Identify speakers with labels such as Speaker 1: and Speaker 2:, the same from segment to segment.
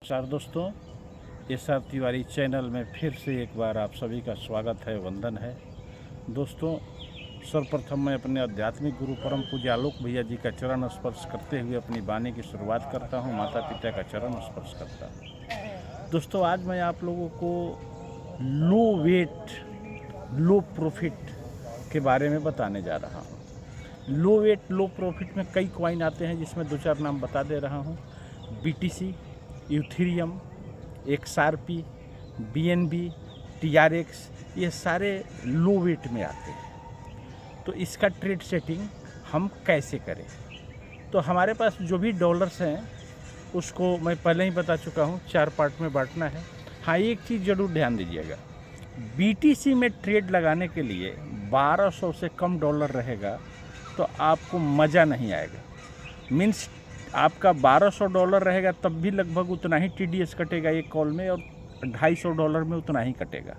Speaker 1: नमस्कार दोस्तों, SR. Tiwari channel में फिर से एक बार आप सभी का स्वागत है, वंदन है। दोस्तों, सर्वप्रथम मैं अपने आध्यात्मिक गुरु परम पूज्य आलोक भैया जी का चरण स्पर्श करते हुए अपनी वाणी की शुरुआत करता हूँ। माता पिता का चरण स्पर्श करता हूँ। दोस्तों, आज मैं आप लोगों को लो वेट लो प्रॉफिट के बारे में बताने जा रहा हूँ। लो वेट लो प्रॉफिट में कई कॉइन आते हैं, जिसमें 2-4 नाम बता दे रहा हूँ। BTC, यूथेरियम, XRP, BNB, TRX, ये सारे लो वेट में आते हैं। तो इसका ट्रेड सेटिंग हम कैसे करें? तो हमारे पास जो भी डॉलर्स हैं उसको मैं पहले ही बता चुका हूँ, 4 पार्ट में बांटना है। हाँ, एक चीज़ ज़रूर ध्यान दीजिएगा, BTC में ट्रेड लगाने के लिए 1200 से कम डॉलर रहेगा तो आपको मज़ा नहीं आएगा। मीन्स आपका $1200 रहेगा तब भी लगभग उतना ही TDS कटेगा एक कॉल में, और $250 में उतना ही कटेगा।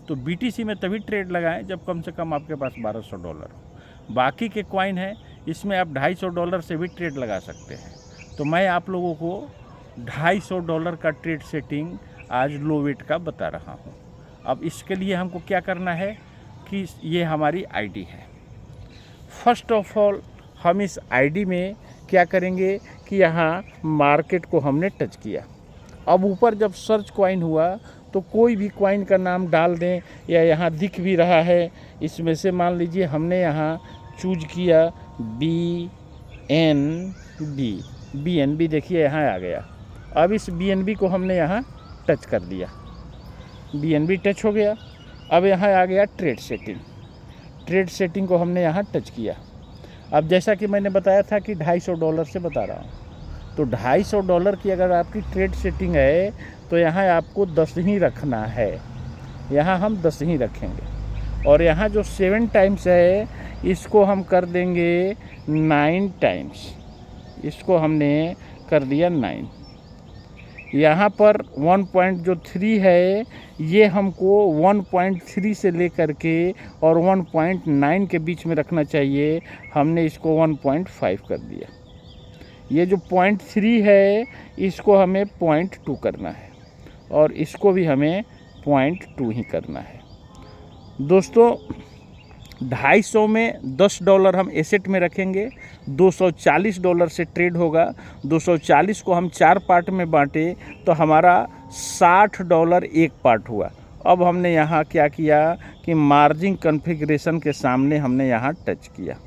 Speaker 1: तो BTC में तभी ट्रेड लगाएं जब कम से कम आपके पास $1200 हो। बाकी के कॉइन हैं, इसमें आप $250 से भी ट्रेड लगा सकते हैं। तो मैं आप लोगों को $250 का ट्रेड सेटिंग आज लो वेट का बता रहा हूँ। अब इसके लिए हमको क्या करना है कि ये हमारी ID है। फर्स्ट ऑफ ऑल हम इस ID में क्या करेंगे कि यहाँ मार्केट को हमने टच किया। अब ऊपर जब सर्च कॉइन हुआ तो कोई भी कॉइन का नाम डाल दें, या यहाँ दिख भी रहा है इसमें से मान लीजिए हमने यहाँ चूज किया BNB। देखिए यहाँ आ गया। अब इस BNB को हमने यहाँ टच कर दिया, BNB टच हो गया। अब यहाँ आ गया ट्रेड सेटिंग को हमने यहाँ टच किया। अब जैसा कि मैंने बताया था कि $250 से बता रहा हूँ, तो $250 की अगर आपकी ट्रेड सेटिंग है तो यहाँ आपको 10 ही रखना है। यहाँ हम 10 ही रखेंगे, और यहाँ जो 7 टाइम्स है इसको हम कर देंगे 9 टाइम्स। इसको हमने कर दिया 9। यहाँ पर 1.3 है, ये हमको 1.3 से लेकर के और 1.9 के बीच में रखना चाहिए। हमने इसको 1.5 कर दिया। ये जो 0.3 है इसको हमें 0.2 करना है, और इसको भी हमें 0.2 ही करना है। दोस्तों, 250 में $10 हम एसेट में रखेंगे। $240 से ट्रेड होगा। 240 को हम 4 पार्ट में बांटे तो हमारा $60 एक पार्ट हुआ। अब हमने यहाँ क्या किया कि मार्जिन कॉन्फ़िगरेशन के सामने हमने यहाँ टच किया।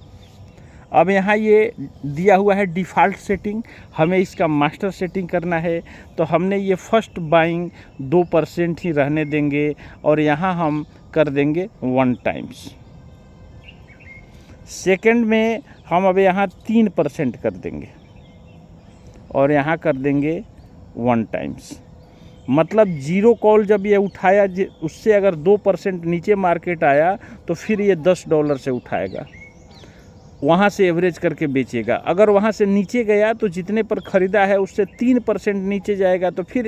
Speaker 1: अब यहाँ ये दिया हुआ है डिफ़ॉल्ट सेटिंग, हमें इसका मास्टर सेटिंग करना है। तो हमने ये फर्स्ट बाइंग 2% ही रहने देंगे, और यहाँ हम कर देंगे 1 टाइम्स। सेकंड में हम अब यहाँ 3% कर देंगे, और यहाँ कर देंगे 1 टाइम्स। मतलब जीरो कॉल जब ये उठाया, उससे अगर 2% नीचे मार्केट आया तो फिर ये $10 से उठाएगा, वहाँ से एवरेज करके बेचेगा। अगर वहाँ से नीचे गया तो जितने पर ख़रीदा है उससे 3% नीचे जाएगा तो फिर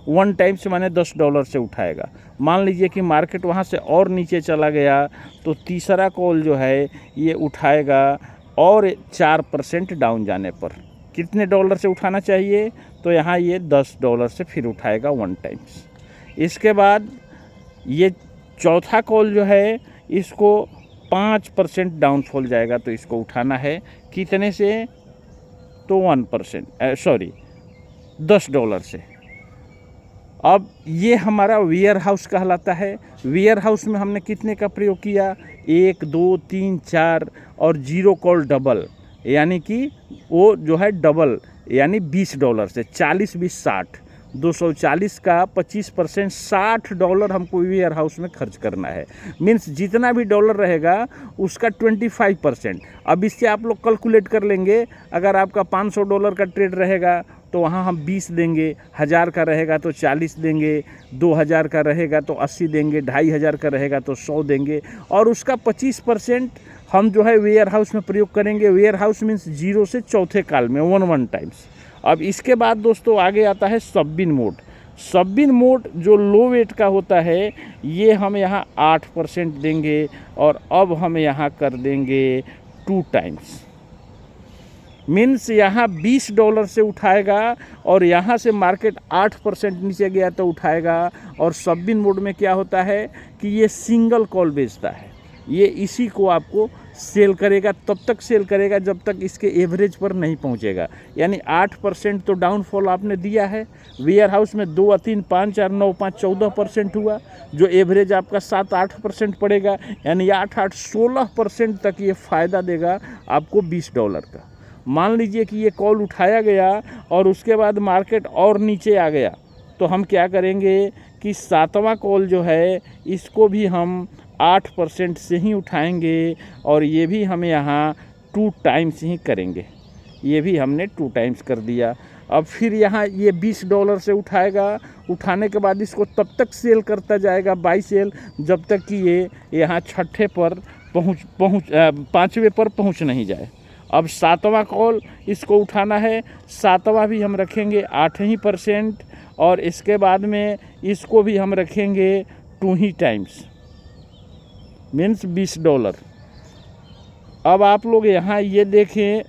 Speaker 1: 1 टाइम्स माने $10 से उठाएगा। मान लीजिए कि मार्केट वहाँ से और नीचे चला गया तो तीसरा कॉल जो है ये उठाएगा, और 4% डाउन जाने पर कितने डॉलर से उठाना चाहिए, तो यहाँ ये $10 से फिर उठाएगा 1 टाइम्स। इसके बाद ये चौथा कॉल जो है इसको 5% डाउनफॉल जाएगा तो इसको उठाना है कितने से, तो $10 से। अब ये हमारा वेयर हाउस कहलाता है। वेयर हाउस में हमने कितने का प्रयोग किया, 1 2 3 4, और जीरो कॉल डबल, यानी कि वो जो है डबल, यानी $20 से 40 20 60, 240 का 25% $60 हमको वेयर हाउस में खर्च करना है। मीन्स जितना भी डॉलर रहेगा उसका 25%। अब इससे आप लोग कैलकुलेट कर लेंगे, अगर आपका $500 का ट्रेड रहेगा तो वहाँ हम 20 देंगे, 1000 का रहेगा तो 40 देंगे, 2000 का रहेगा तो 80 देंगे, 2500 का रहेगा तो 100 देंगे, और उसका 25% हम जो है वेयर हाउस में प्रयोग करेंगे। वेयर हाउस मीन्स 0 से चौथे काल में 1 टाइम्स। अब इसके बाद दोस्तों आगे आता है सबबिन मोड जो लो वेट का होता है, ये हम यहाँ 8% देंगे, और अब हम यहाँ कर देंगे 2 टाइम्स। मीन्स यहाँ $20 से उठाएगा और यहाँ से मार्केट 8% नीचे गया तो उठाएगा। और सबबिन मोड में क्या होता है कि ये सिंगल कॉल बेचता है, ये इसी को आपको सेल करेगा, तब तक सेल करेगा जब तक इसके एवरेज पर नहीं पहुंचेगा। यानी 8% तो डाउनफॉल आपने दिया है, वेयर हाउस में 2, 3, 5, 4, 9, 5, 14% हुआ, जो एवरेज आपका 7-8% पड़ेगा। यानी 8-8-16% तक ये फ़ायदा देगा आपको $20 का। मान लीजिए कि ये कॉल उठाया गया और उसके बाद मार्केट और नीचे आ गया, तो हम क्या करेंगे कि 7वां कॉल जो है इसको भी हम 8% से ही उठाएंगे और ये भी हम यहाँ 2 टाइम्स ही करेंगे। ये भी हमने 2 टाइम्स कर दिया। अब फिर यहाँ ये $20 से उठाएगा, उठाने के बाद इसको तब तक सेल करता जाएगा, बाई सेल, जब तक कि ये यहाँ 6ठे पर 5वें पर पहुँच नहीं जाए। अब 7वां कॉल इसको उठाना है, 7वां भी हम रखेंगे 8% और इसके बाद में इसको भी हम रखेंगे 2 ही टाइम्स, मीन्स $20। अब आप लोग यहाँ ये देखें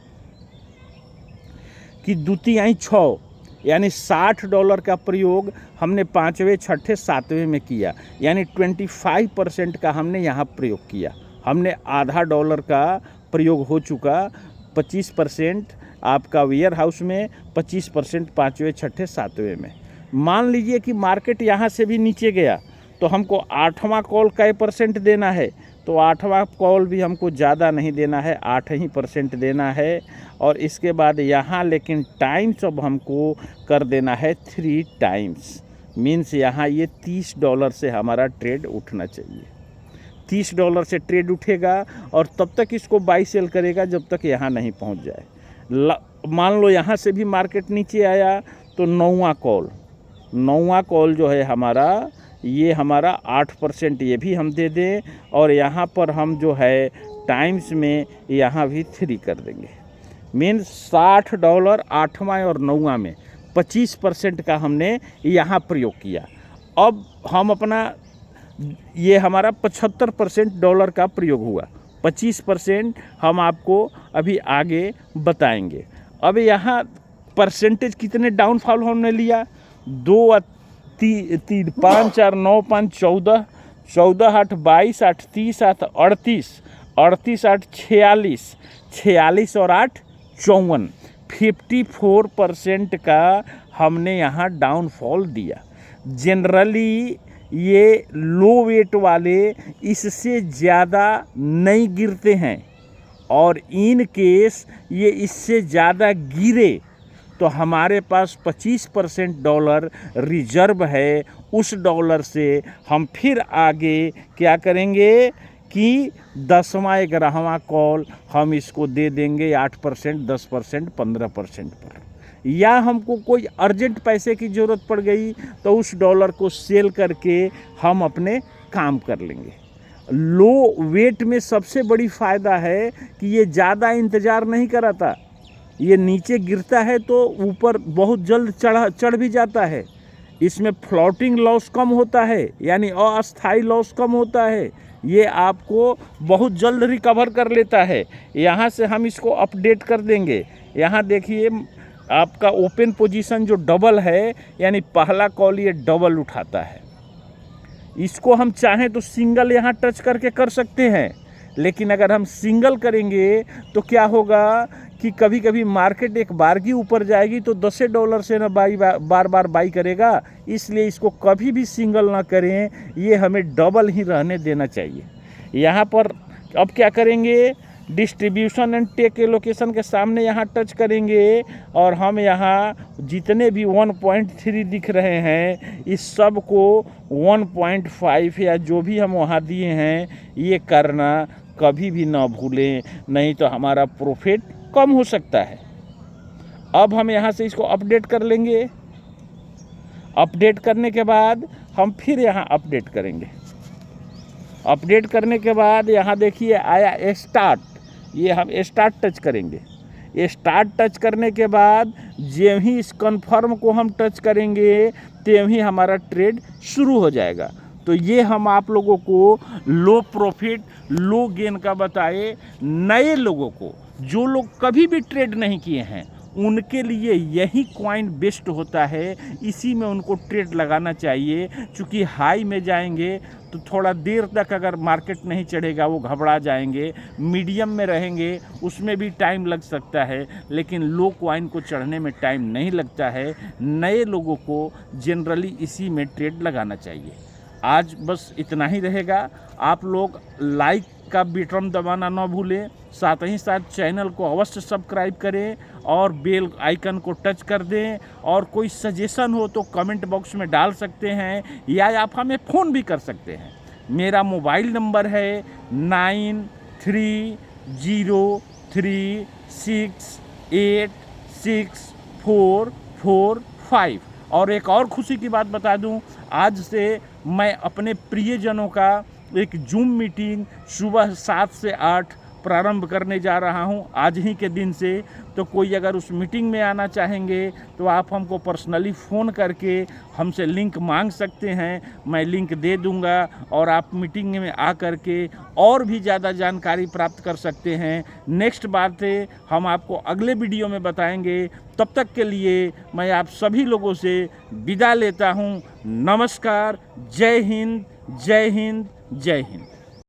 Speaker 1: कि 2 तिहाई 6 यानी $60 का प्रयोग हमने 5वें, 6ठे, 7वें में किया, यानी 25% का हमने यहाँ प्रयोग किया। हमने $0.50 का प्रयोग हो चुका, 25% आपका वेयर हाउस में, 25% 5वें, 6ठे, 7वें में। मान लीजिए कि मार्केट यहाँ से भी नीचे गया तो हमको 8वां कॉल कै % देना है, तो 8वां कॉल भी हमको ज़्यादा नहीं देना है, 8% ही देना है। और इसके बाद यहाँ लेकिन टाइम्स अब हमको कर देना है 3 टाइम्स, मीन्स यहाँ ये $30 से हमारा ट्रेड उठना चाहिए। $30 से ट्रेड उठेगा और तब तक इसको बाई सेल करेगा जब तक यहाँ नहीं पहुँच जाए। मान लो यहाँ से भी मार्केट नीचे आया तो 9वां कॉल जो है हमारा, ये हमारा 8% ये भी हम दे दें और यहाँ पर हम जो है टाइम्स में यहाँ भी 3 कर देंगे, मीन्स $60 8वां और 9वां में 25% का हमने यहाँ प्रयोग किया। अब हम अपना ये हमारा $75 का प्रयोग हुआ, 25% हम आपको अभी आगे बताएंगे। अब यहाँ परसेंटेज कितने डाउनफॉल हमने लिया, 2, 3, 5, 4, 9, 5, 14, 14, 8, 22, 8, 30, 8, 38, 38, 8, 46, 46 और 8, 54, 54% का हमने यहाँ डाउनफॉल दिया। जनरली ये लो वेट वाले इससे ज़्यादा नहीं गिरते हैं और इन केस ये इससे ज़्यादा गिरे तो हमारे पास 25% डॉलर रिजर्व है। उस डॉलर से हम फिर आगे क्या करेंगे कि 10वां 11वां कॉल हम इसको दे देंगे 8%, 10%, 15% पर। या हमको कोई अर्जेंट पैसे की ज़रूरत पड़ गई तो उस डॉलर को सेल करके हम अपने काम कर लेंगे। लो वेट में सबसे बड़ी फ़ायदा है कि ये ज़्यादा इंतज़ार नहीं कराता, ये नीचे गिरता है तो ऊपर बहुत जल्द चढ़ भी जाता है। इसमें फ्लोटिंग लॉस कम होता है, यानी अस्थायी लॉस कम होता है, ये आपको बहुत जल्द रिकवर कर लेता है। यहाँ से हम इसको अपडेट कर देंगे। यहाँ देखिए आपका ओपन पोजीशन जो डबल है, यानी पहला कॉल ये डबल उठाता है। इसको हम चाहें तो सिंगल यहाँ टच करके कर सकते हैं, लेकिन अगर हम सिंगल करेंगे तो क्या होगा कि कभी कभी मार्केट एक बारगी ऊपर जाएगी तो $10 से ना बार बार बाई करेगा। इसलिए इसको कभी भी सिंगल ना करें, ये हमें डबल ही रहने देना चाहिए। यहाँ पर अब क्या करेंगे, डिस्ट्रीब्यूशन एंड टेक एलोकेशन के सामने यहाँ टच करेंगे और हम यहाँ जितने भी 1.3 दिख रहे हैं इस सब को 1.5 या जो भी हम वहाँ दिए हैं ये करना कभी भी ना भूलें, नहीं तो हमारा प्रॉफिट कम हो सकता है। अब हम यहाँ से इसको अपडेट कर लेंगे। अपडेट करने के बाद हम फिर यहाँ अपडेट करेंगे। अपडेट करने के बाद यहाँ देखिए आया स्टार्ट, ये हम स्टार्ट टच करेंगे। ये स्टार्ट टच करने के बाद जब ही इस कन्फर्म को हम टच करेंगे तब ही हमारा ट्रेड शुरू हो जाएगा। तो ये हम आप लोगों को लो प्रॉफिट लो गेन का बताए। नए लोगों को जो लोग कभी भी ट्रेड नहीं किए हैं उनके लिए यही कॉइन बेस्ट होता है, इसी में उनको ट्रेड लगाना चाहिए। क्योंकि हाई में जाएंगे तो थोड़ा देर तक अगर मार्केट नहीं चढ़ेगा वो घबरा जाएंगे, मीडियम में रहेंगे उसमें भी टाइम लग सकता है, लेकिन लो कॉइन को चढ़ने में टाइम नहीं लगता है। नए लोगों को जनरली इसी में ट्रेड लगाना चाहिए। आज बस इतना ही रहेगा। आप लोग लाइक का बटन दबाना ना भूलें, साथ ही साथ चैनल को अवश्य सब्सक्राइब करें और बेल आइकन को टच कर दें। और कोई सजेशन हो तो कमेंट बॉक्स में डाल सकते हैं या आप हमें फ़ोन भी कर सकते हैं। मेरा मोबाइल नंबर है 9306866445। और एक और खुशी की बात बता दूं, आज से मैं अपने प्रियजनों का एक जूम मीटिंग सुबह 7 से 8 प्रारंभ करने जा रहा हूं, आज ही के दिन से। तो कोई अगर उस मीटिंग में आना चाहेंगे तो आप हमको पर्सनली फ़ोन करके हमसे लिंक मांग सकते हैं, मैं लिंक दे दूंगा और आप मीटिंग में आ कर के और भी ज़्यादा जानकारी प्राप्त कर सकते हैं। नेक्स्ट बातें हम आपको अगले वीडियो में बताएंगे। तब तक के लिए मैं आप सभी लोगों से विदा लेता हूं। नमस्कार, जय हिंद, जय हिंद, जय हिंद।